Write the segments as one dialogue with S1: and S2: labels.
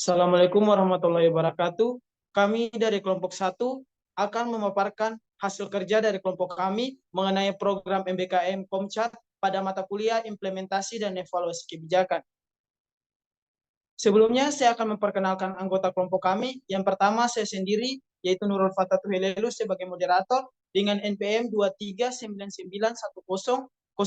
S1: Assalamualaikum warahmatullahi wabarakatuh. Kami dari kelompok 1 akan memaparkan hasil kerja dari kelompok kami mengenai program MBKM Komcat pada mata kuliah implementasi dan evaluasi kebijakan. Sebelumnya saya akan memperkenalkan anggota kelompok kami. Yang pertama saya sendiri, yaitu Nurul Fatatu Helelu sebagai moderator dengan NPM 23991000175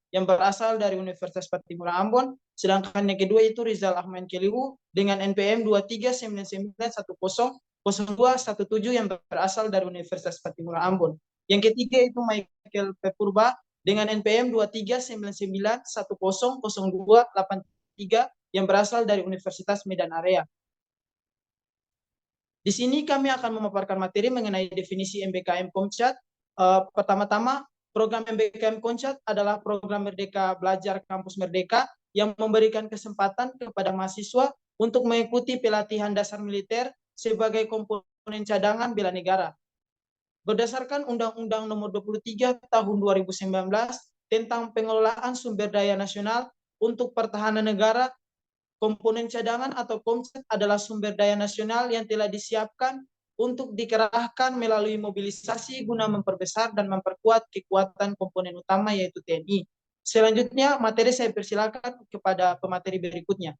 S1: yang berasal dari Universitas Patimura Ambon. Sedangkan yang kedua itu Rizal Ahmad Keliwu dengan NPM 23991000217 yang berasal dari Universitas Patimura Ambon. Yang ketiga itu Michael Pepurba dengan NPM 23991000283 yang berasal dari Universitas Medan Area. Di sini kami akan memaparkan materi mengenai definisi MBKM Komcat. Pertama-tama, program MBKM Komcat adalah program Merdeka Belajar Kampus Merdeka yang memberikan kesempatan kepada mahasiswa untuk mengikuti pelatihan dasar militer sebagai komponen cadangan bela negara. Berdasarkan Undang-Undang Nomor 23 Tahun 2019 tentang pengelolaan sumber daya nasional untuk pertahanan negara, komponen cadangan atau komcat adalah sumber daya nasional yang telah disiapkan untuk dikerahkan melalui mobilisasi guna memperbesar dan memperkuat kekuatan komponen utama yaitu TNI. Selanjutnya, materi saya persilakan kepada pemateri berikutnya.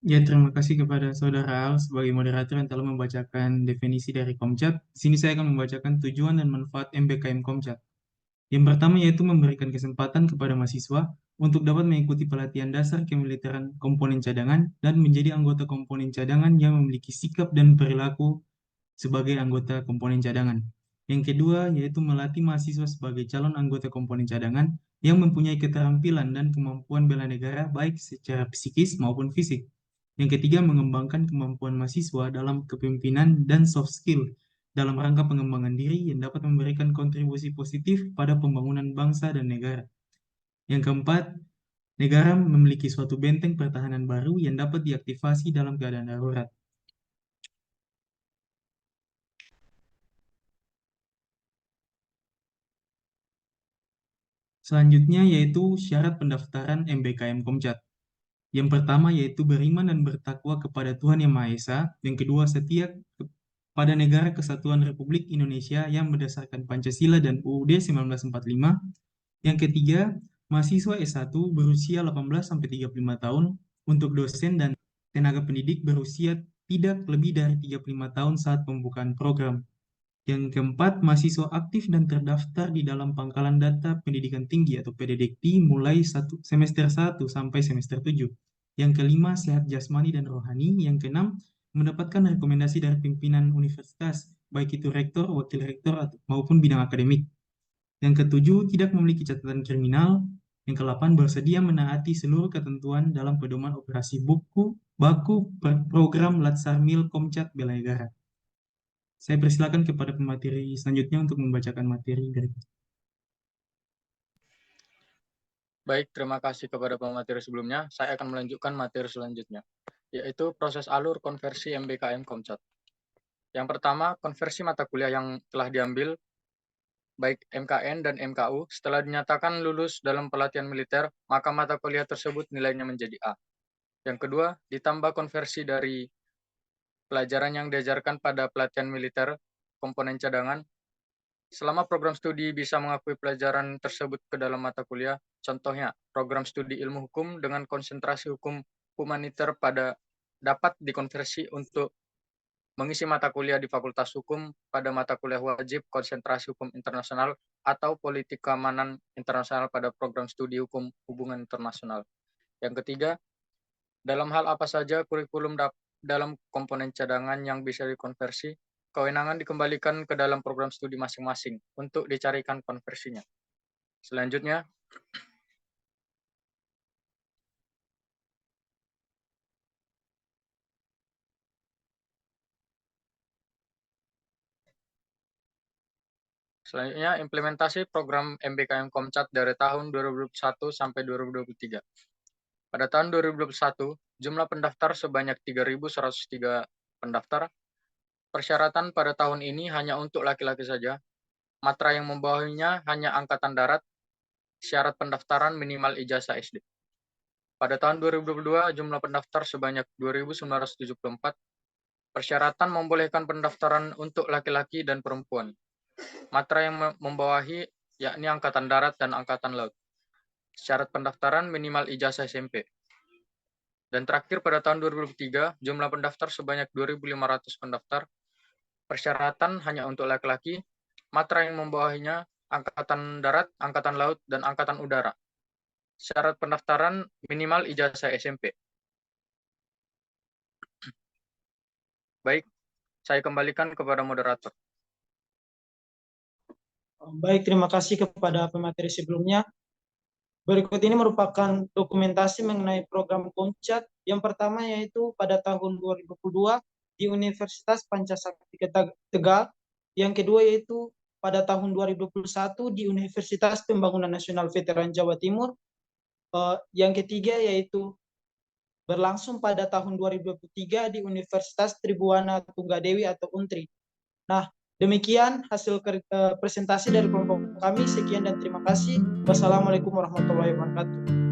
S2: Ya, terima kasih kepada Saudara Al sebagai moderator yang telah membacakan definisi dari Komcat. Di sini saya akan membacakan tujuan dan manfaat MBKM Komcat. Yang pertama yaitu memberikan kesempatan kepada mahasiswa untuk dapat mengikuti pelatihan dasar kemiliteran komponen cadangan dan menjadi anggota komponen cadangan yang memiliki sikap dan perilaku sebagai anggota komponen cadangan. Yang kedua yaitu melatih mahasiswa sebagai calon anggota komponen cadangan yang mempunyai keterampilan dan kemampuan bela negara baik secara psikis maupun fisik. Yang ketiga, mengembangkan kemampuan mahasiswa dalam kepemimpinan dan soft skill dalam rangka pengembangan diri yang dapat memberikan kontribusi positif pada pembangunan bangsa dan negara. Yang keempat, negara memiliki suatu benteng pertahanan baru yang dapat diaktifasi dalam keadaan darurat. Selanjutnya yaitu syarat pendaftaran MBKM Komcat. Yang pertama yaitu beriman dan bertakwa kepada Tuhan Yang Maha Esa. Yang kedua, setia pada Negara Kesatuan Republik Indonesia yang berdasarkan Pancasila dan UUD 1945. Yang ketiga, mahasiswa S1 berusia 18-35 tahun untuk dosen dan tenaga pendidik berusia tidak lebih dari 35 tahun saat pembukaan program. Yang keempat, mahasiswa aktif dan terdaftar di dalam Pangkalan Data Pendidikan Tinggi atau PDDikti mulai semester 1 sampai semester 7. Yang kelima, sehat jasmani dan rohani. Yang keenam, mendapatkan rekomendasi dari pimpinan universitas, baik itu rektor, wakil rektor, maupun bidang akademik. Yang ketujuh, tidak memiliki catatan kriminal. Yang kedelapan, bersedia menaati seluruh ketentuan dalam pedoman operasi baku program Latsarmil Komcat Bela Negara. Saya persilakan kepada pemateri selanjutnya untuk membacakan materi berikut.
S3: Baik, terima kasih kepada pemateri sebelumnya. Saya akan melanjutkan materi selanjutnya, yaitu proses alur konversi MBKM Komcat. Yang pertama, konversi mata kuliah yang telah diambil, baik MKN dan MKU, setelah dinyatakan lulus dalam pelatihan militer, maka mata kuliah tersebut nilainya menjadi A. Yang kedua, ditambah konversi dari pelajaran yang diajarkan pada pelatihan militer komponen cadangan. Selama program studi bisa mengakui pelajaran tersebut ke dalam mata kuliah, contohnya program studi ilmu hukum dengan konsentrasi hukum humaniter pada dapat dikonversi untuk mengisi mata kuliah di Fakultas Hukum pada mata kuliah wajib konsentrasi hukum internasional atau politik keamanan internasional pada program studi hukum hubungan internasional. Yang ketiga, dalam hal apa saja kurikulum dalam komponen cadangan yang bisa dikonversi, kewenangan dikembalikan ke dalam program studi masing-masing untuk dicarikan konversinya. Selanjutnya, implementasi program MBKM Komcat dari tahun 2021 sampai 2023. Pada tahun 2021, jumlah pendaftar sebanyak 3.103 pendaftar. Persyaratan pada tahun ini hanya untuk laki-laki saja. Matra yang membawahinya hanya Angkatan Darat. Syarat pendaftaran minimal ijazah SD. Pada tahun 2022, jumlah pendaftar sebanyak 2.974. Persyaratan membolehkan pendaftaran untuk laki-laki dan perempuan. Matra yang membawahi yakni Angkatan Darat dan Angkatan Laut. Syarat pendaftaran minimal ijazah SMP. Dan terakhir pada tahun 2003, jumlah pendaftar sebanyak 2.500 pendaftar. Persyaratan hanya untuk laki-laki. Matra yang membawahinya Angkatan Darat, Angkatan Laut, dan Angkatan Udara. Syarat pendaftaran minimal ijazah SMP. Baik, saya kembalikan kepada moderator.
S1: Baik, terima kasih kepada pemateri sebelumnya. Berikut ini merupakan dokumentasi mengenai program Komcat. Yang pertama yaitu pada tahun 2022 di Universitas Pancasakti Tegal. Yang kedua yaitu pada tahun 2021 di Universitas Pembangunan Nasional Veteran Jawa Timur. Yang ketiga yaitu berlangsung pada tahun 2023 di Universitas Tribuana Tunggadewi atau UNTRI. Nah, demikian hasil presentasi dari kelompok kami. Sekian dan terima kasih. Wassalamualaikum warahmatullahi wabarakatuh.